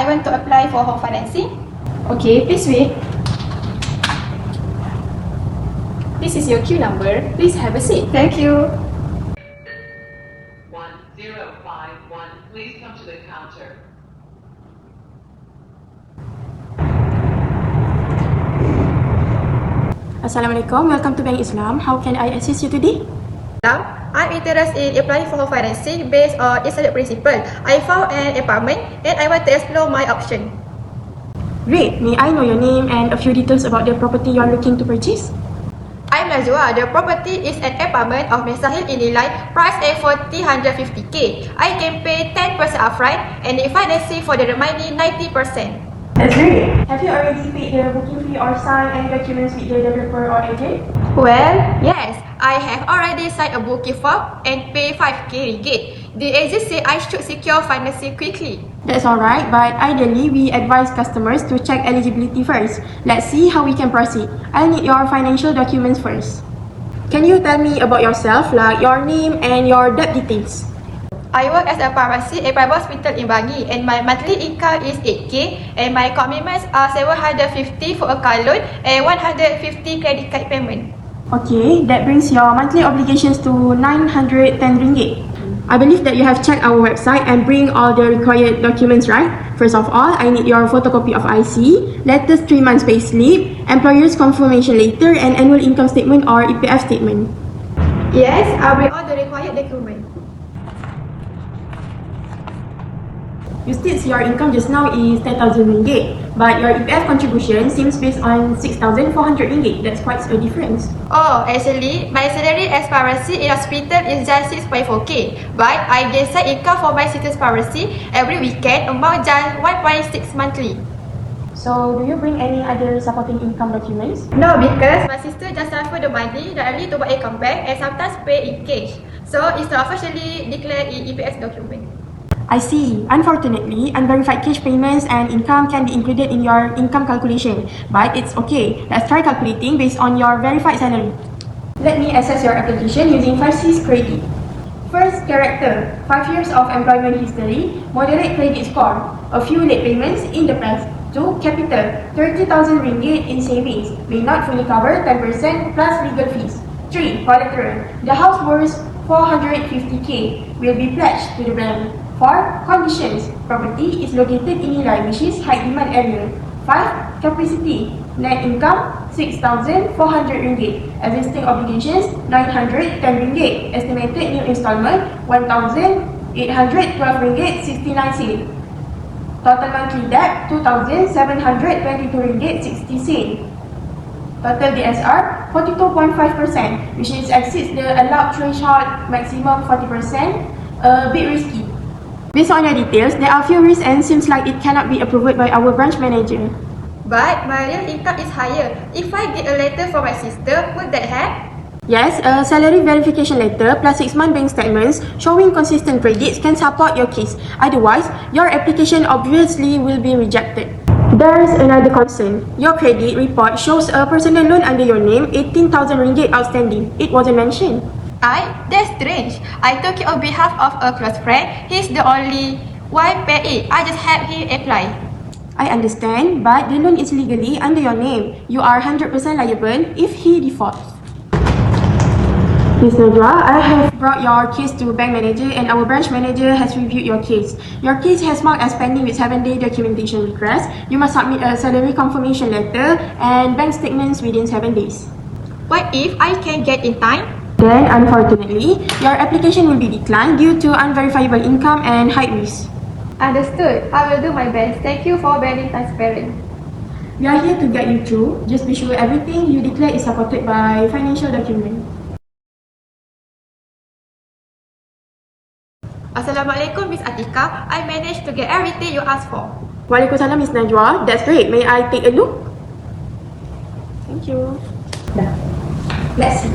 I want to apply for home financing. Okay, please wait. This is your queue number. Please have a seat. Thank you. 1051, please come to the counter. Assalamualaikum. Welcome to Bank Islam. How can I assist you today? Now, I'm interested in applying for home financing based on Islamic principle. I found an apartment and I want to explore my option. Great. May I know your name and a few details about the property you are looking to purchase? I'm Najwa. The property is an apartment of Mesahil in Nilai, price at 450k. I can pay 10% upfront and the financing for the remaining 90%. That's great. Have you already paid the booking fee or signed any documents with the developer or agent? Well, yes, I have already signed a booking form and pay 5k ringgit. The agent said I should secure financing quickly. That's alright, but ideally we advise customers to check eligibility first. Let's see how we can proceed. I'll need your financial documents first. Can you tell me about yourself, like your name and your debt details? I work as a pharmacy at private hospital in Bangi and my monthly income is 8k and my commitments are 750 for a car loan and 150 credit card payment. Okay, that brings your monthly obligations to 910 ringgit. I believe that you have checked our website and bring all the required documents, right? First of all, I need your photocopy of IC, latest 3 months payslip, employer's confirmation letter, and annual income statement or EPF statement. Yes, I'll bring all the required documents. You state your income just now is 10,000 ringgit, but your EPF contribution seems based on 6,400 ringgit. That's quite a difference. Oh, actually, my salary as pharmacy in hospital is just 6.4k, but I get side income for my sister's pharmacy every weekend amount just 1.6 monthly. So, do you bring any other supporting income documents? No, because my sister just transfer the money directly to my account bank and sometimes pay in cash. So, it's not officially declared in EPS document. I see. Unfortunately, unverified cash payments and income can be included in your income calculation, but it's okay. Let's try calculating based on your verified salary. Let me assess your application using 5C's credit. First, character, 5 years of employment history, moderate credit score, a few late payments in the past. 2. Capital, 30,000 ringgit in savings, may not fully cover 10% plus legal fees. 3. Collateral, the house worth 450k will be pledged to the bank. 4. Conditions, property is located in Nilai, which is high demand area. 5. Capacity, net income 6,400 ringgit, existing obligations 910 ringgit, estimated new installment 1,812 ringgit 69 cent. Total monthly debt 2,722 ringgit 60 cent. Total DSR 42.5%, which is exceeds the allowed threshold maximum 40%, a bit risky. Based on your details, there are few risks and seems like it cannot be approved by our branch manager. But my real income is higher. If I get a letter from my sister, would that help? Yes, a salary verification letter plus 6-month bank statements showing consistent credits can support your case. Otherwise, your application obviously will be rejected. There's another concern. Your credit report shows a personal loan under your name, 18,000 ringgit outstanding. It wasn't mentioned. That's strange. I took it on behalf of a close friend. He's the only one pay it. I just helped him apply. I understand, but the loan is legally under your name. You are 100% liable if he defaults. Ms. Najwa, I have brought your case to bank manager and our branch manager has reviewed your case. Your case has marked as pending with 7-day documentation request. You must submit a salary confirmation letter and bank statements within 7 days. What if I can get in time? Then, unfortunately, your application will be declined due to unverifiable income and high risk. Understood. I will do my best. Thank you for being transparent. We are here to guide you through. Just be sure everything you declare is supported by financial document. Assalamualaikum, Miss Atika. I managed to get everything you asked for. Waalaikumsalam, Miss Najwa. That's great. May I take a look? Thank you. Let's see.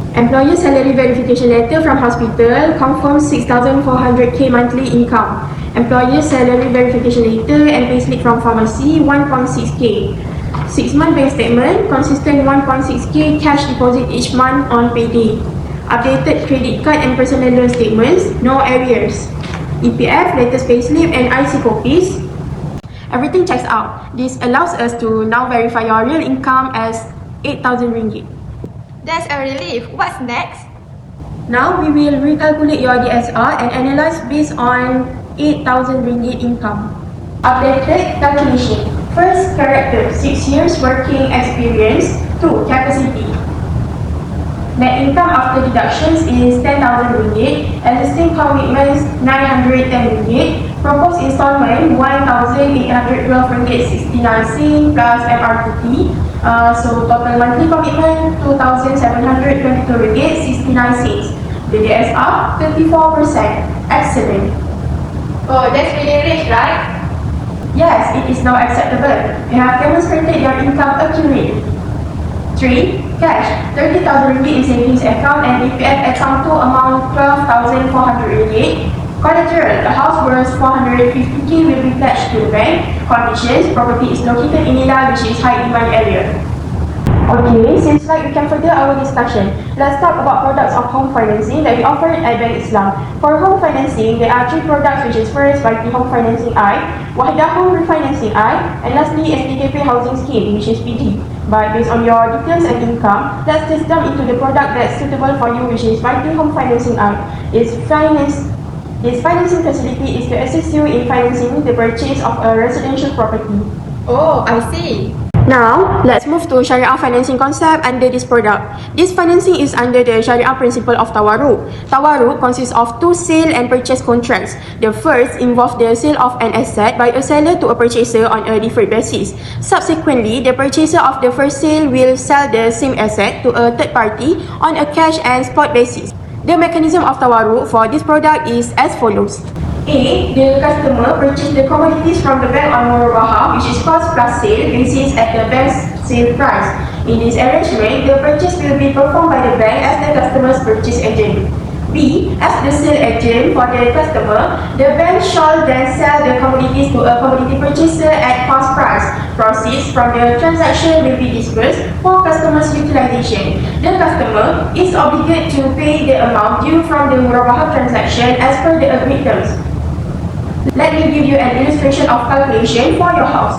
Employer salary verification letter from hospital confirms 6,400k monthly income. Employer salary verification letter and payslip from pharmacy 1.6k. 6-month bank statement consistent 1.6k cash deposit each month on payday. Updated credit card and personal loan statements, no arrears. EPF, latest payslip and IC copies. Everything checks out. This allows us to now verify your real income as 8,000 ringgit. That's a relief. What's next? Now we will recalculate your DSR and analyze based on 8,000 ringgit income. Updated calculation. First character, 6 years working experience. 2. Capacity. Net income after deductions is 10,000 ringgit. Existing commitments 910 ringgit. Proposed installment 1,812 ringgit 69 sen plus MRTT. So total monthly commitment 2,722 ringgit 69 cents. The DSR 34%. Excellent. Oh, that's really rich, right? Yes, it is now acceptable. You have demonstrated your income accurately. 3. Cash 30,000 ringgit in savings account and EPF account to amount 12,400 ringgit. Collateral, the house worth 450k will be pledged to the bank. Conditions, property is located in Nila, which is high demand area. Okay, seems like we can further our discussion. Let's talk about products of home financing that we offer at Bank Islam. For home financing, there are 3 products, which is first by the Home Financing I, Wahidah Home Refinancing I, and lastly SDKP Housing Scheme, which is PD. But based on your details and income, let's just jump into the product that's suitable for you, which is by the Home Financing I. Its financing facility is to assist you in financing the purchase of a residential property. Oh, I see. Now, let's move to Sharia financing concept under this product. This financing is under the Sharia principle of tawarruk. Tawarruk consists of 2 sale and purchase contracts. The first involves the sale of an asset by a seller to a purchaser on a deferred basis. Subsequently, the purchaser of the first sale will sell the same asset to a third party on a cash and spot basis. The mechanism of tawarruk for this product is as follows. A. The customer purchased the commodities from the bank on Murabaha, which is cost plus sale basis at the bank's sale price. In this arrangement, the purchase will be performed by the bank as the customer's purchase agent. B. As the sale agent for the customer, the bank shall then sell the commodities to a commodity purchaser at cost price. Proceeds from the transaction will be disbursed for customer's utilization. The customer is obligated to pay the amount due from the Murabaha transaction as per the agreed terms. Let me give you an illustration of calculation for your house.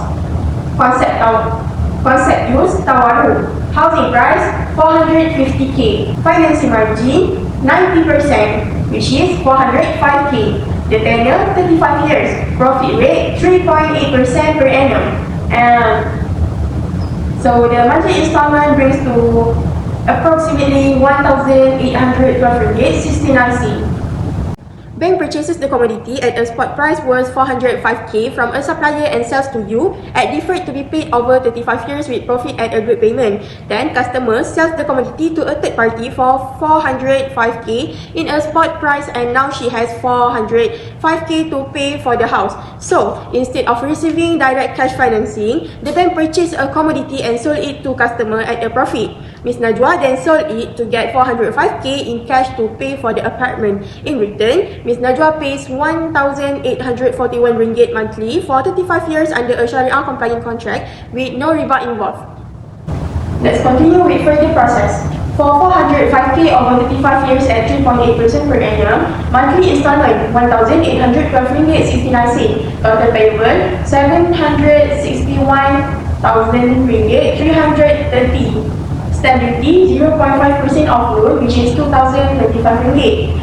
Concept use tawarruk. Housing price 450k. Financing margin 90%, which is 405k. The tenure 35 years. Profit rate 3.8% per annum. And so the monthly installment brings to approximately 1,812 ringgit 69 cents. Bank purchases the commodity at a spot price worth 405k from a supplier and sells to you at deferred to be paid over 35 years with profit at agreed payment. Then customer sells the commodity to a third party for 405k in a spot price and now she has 405k to pay for the house. So instead of receiving direct cash financing, the bank purchased a commodity and sold it to customer at a profit. Ms. Najwa then sold it to get 405k in cash to pay for the apartment. In return, Ms. Najwa pays 1,841 ringgit monthly for 35 years under a Sharia compliant contract with no riba involved. Let's continue with further process. For 405k over 35 years at 3.8% per annum, monthly installment 1,812 ringgit 69 cents. Total payable 761,000 ringgit 330. Stamp duty 0.5% of loan, which is 2,025 ringgit.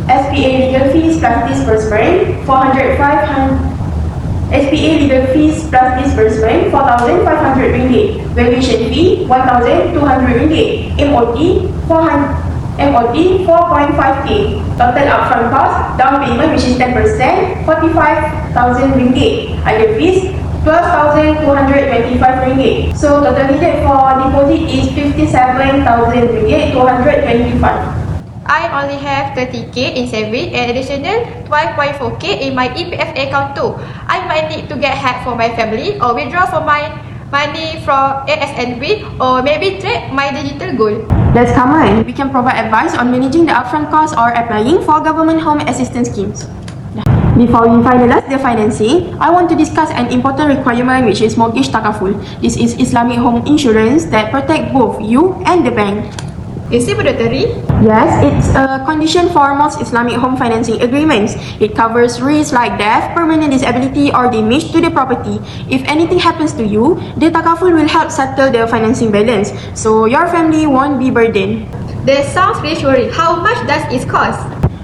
SPA legal fees plus disbursement 405. SPA legal fees plus disbursement 4,500 ringgit. Valuation fee 1,200 ringgit. MOT 4.5k. Total upfront cost, down payment which is 10%, 45,000 ringgit. Other fees 12,225 ringgit. So total needed for deposit is 57,000 ringgit 225. I only have 30k in saving and additional 12.4k in my EPF account too. I might need to get help for my family or withdraw for my money from ASNB or maybe trade my digital gold. That's common. We can provide advice on managing the upfront costs or applying for government home assistance schemes. Before we finalize the financing, I want to discuss an important requirement which is mortgage takaful. This is Islamic home insurance that protect both you and the bank. Is it mandatory? Yes, it's a condition for most Islamic home financing agreements. It covers risks like death, permanent disability, or damage to the property. If anything happens to you, the takaful will help settle the financing balance, so your family won't be burdened. That sounds reassuring. How much does it cost?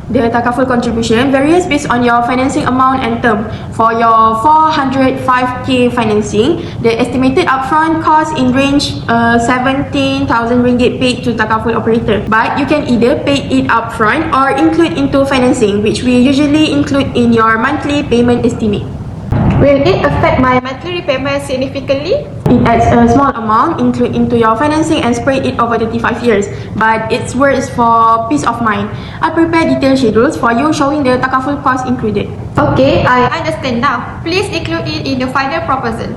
The takaful contribution varies based on your financing amount and term. For your 405k financing, the estimated upfront cost in range 17,000 ringgit paid to takaful operator. But you can either pay it upfront or include into financing, which we usually include in your monthly payment estimate. Will it affect my monthly repayment significantly? It adds a small amount include into your financing and spread it over 35 years, but it's worth for peace of mind. I prepare detailed schedules for you showing the takaful cost included. Okay, I understand now. Please include it in the final proposal.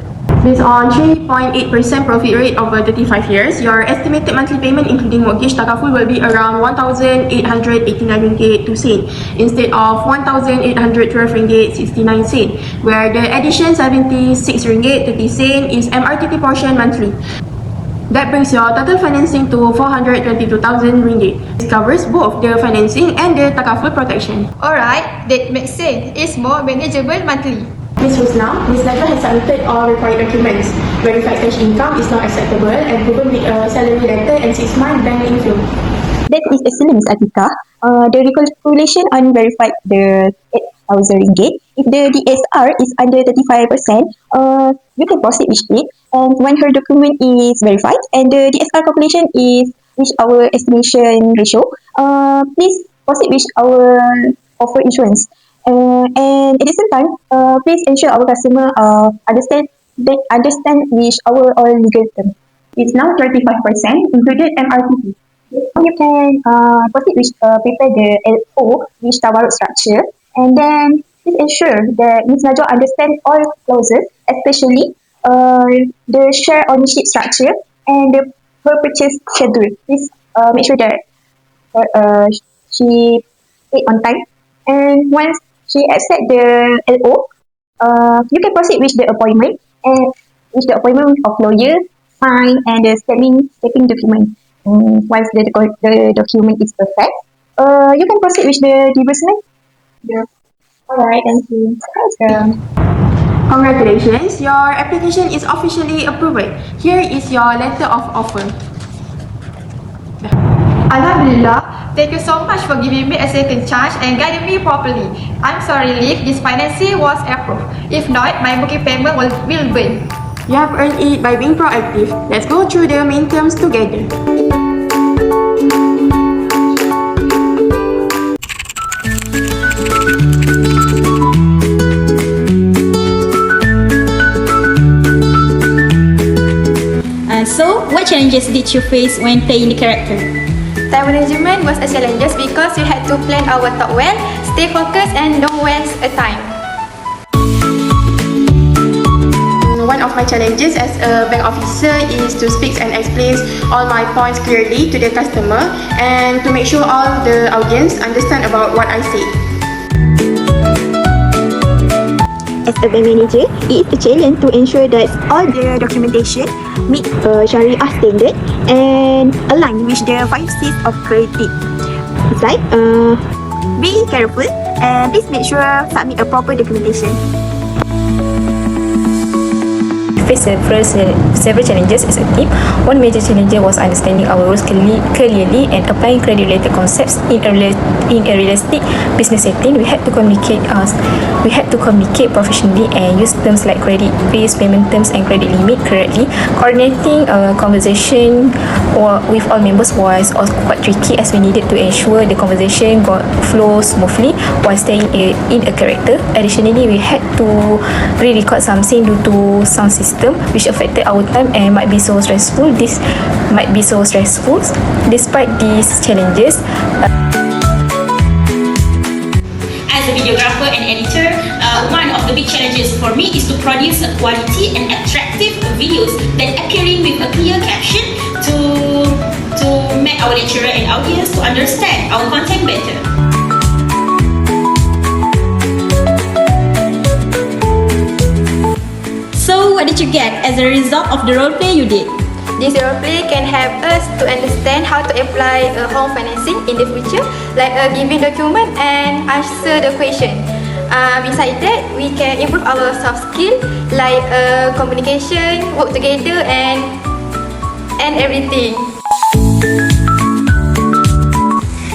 Based on 3.8% profit rate over 35 years, your estimated monthly payment including mortgage takaful will be around 1,889 ringgit 2 sen instead of 1,812 ringgit 69 sen, where the addition 76 ringgit 30 sen is MRTT portion monthly. That brings your total financing to 422,000 ringgit. This covers both the financing and the takaful protection. Alright, that makes sense. It's more manageable monthly. Ms. Husna, Ms. Najwa has submitted all required documents. Verified cash income is not acceptable and proven with a salary letter and 6-month bank inflow. That is excellent, Ms. Atika. The recalculation on verified the 8,000 ringgit. If the DSR is under 35%, you can proceed with it. And when her document is verified and the DSR calculation is with our estimation ratio, please proceed with our offer insurance. And at the same time, please ensure our customer understand with our all legal terms. It's now 35% included MRTP. You can proceed with prepare the LO with tawaruk structure, and then please ensure that Ms. Najwa understand all clauses, especially the share ownership structure and the her purchase schedule. Please make sure that she paid on time, and once she accept the LO, you can proceed with the appointment and with the appointment of lawyer, sign, and the stepping document. Once the document is perfect, you can proceed with the disbursement. Yeah. Alright, thank you. Welcome. Congratulations, your application is officially approved. Here is your letter of offer. Alhamdulillah, thank you so much for giving me a second chance and guiding me properly. I'm sorry if this financing was approved. If not, my booking payment will burn. You have earned it by being proactive. Let's go through the main terms together. So, what challenges did you face when playing the character? Time management was a challenge because we had to plan our talk well, stay focused, and don't waste a time. One of my challenges as a bank officer is to speak and explain all my points clearly to the customer and to make sure all the audience understand about what I say. As a bank manager, it is a challenge to ensure that all the documentation meet Sharia standard and align with the 5 C's of credit. It's like be careful and please make sure submit a proper documentation. Faced several challenges as a team. One major challenge was understanding our rules clearly and applying credit-related concepts in a realistic business setting. We had to communicate professionally and use terms like credit risk, payment terms, and credit limit correctly. Coordinating a conversation with all members was also quite tricky as we needed to ensure the conversation flow smoothly while staying in a character. Additionally, we had to re-record something due to sound system which affected our time and might be so stressful. Despite these challenges, As a videographer and editor, one of the big challenges for me is to produce quality and attractive videos that appearing with a clear caption to make our lecturer and audience to understand our content better. So, what did you get as a result of the role play you did? This role play can help us to understand how to apply home financing in the future, like giving document and answer the question. Besides that, we can improve our soft skill like communication, work together, and everything.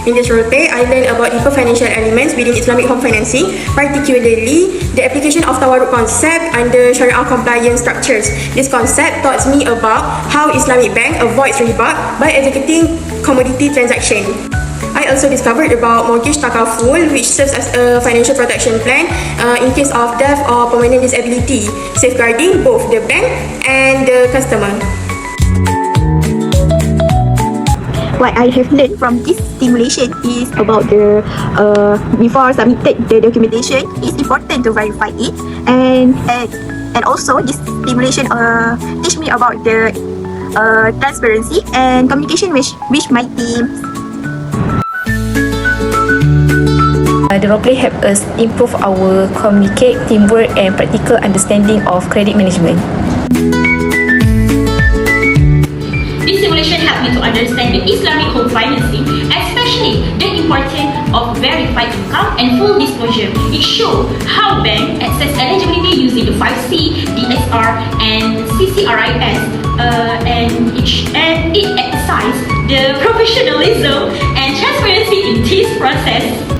In this roleplay, I learned about deeper financial elements within Islamic home financing, particularly the application of tawarruk concept under Sharia compliance structures. This concept taught me about how Islamic bank avoids riba by executing commodity transaction. I also discovered about mortgage takaful, which serves as a financial protection plan in case of death or permanent disability, safeguarding both the bank and the customer. What I have learned from this simulation is about the before submitted the documentation, it's important to verify it, and also this simulation teach me about the transparency and communication with my team. The roleplay help us improve our communicate, teamwork and practical understanding of credit management. This simulation helped me to understand the Islamic home financing, especially the importance of verified income and full disclosure. It showed how banks access eligibility using the 5C, DSR, and CCRIS, and it emphasized the professionalism and transparency in this process.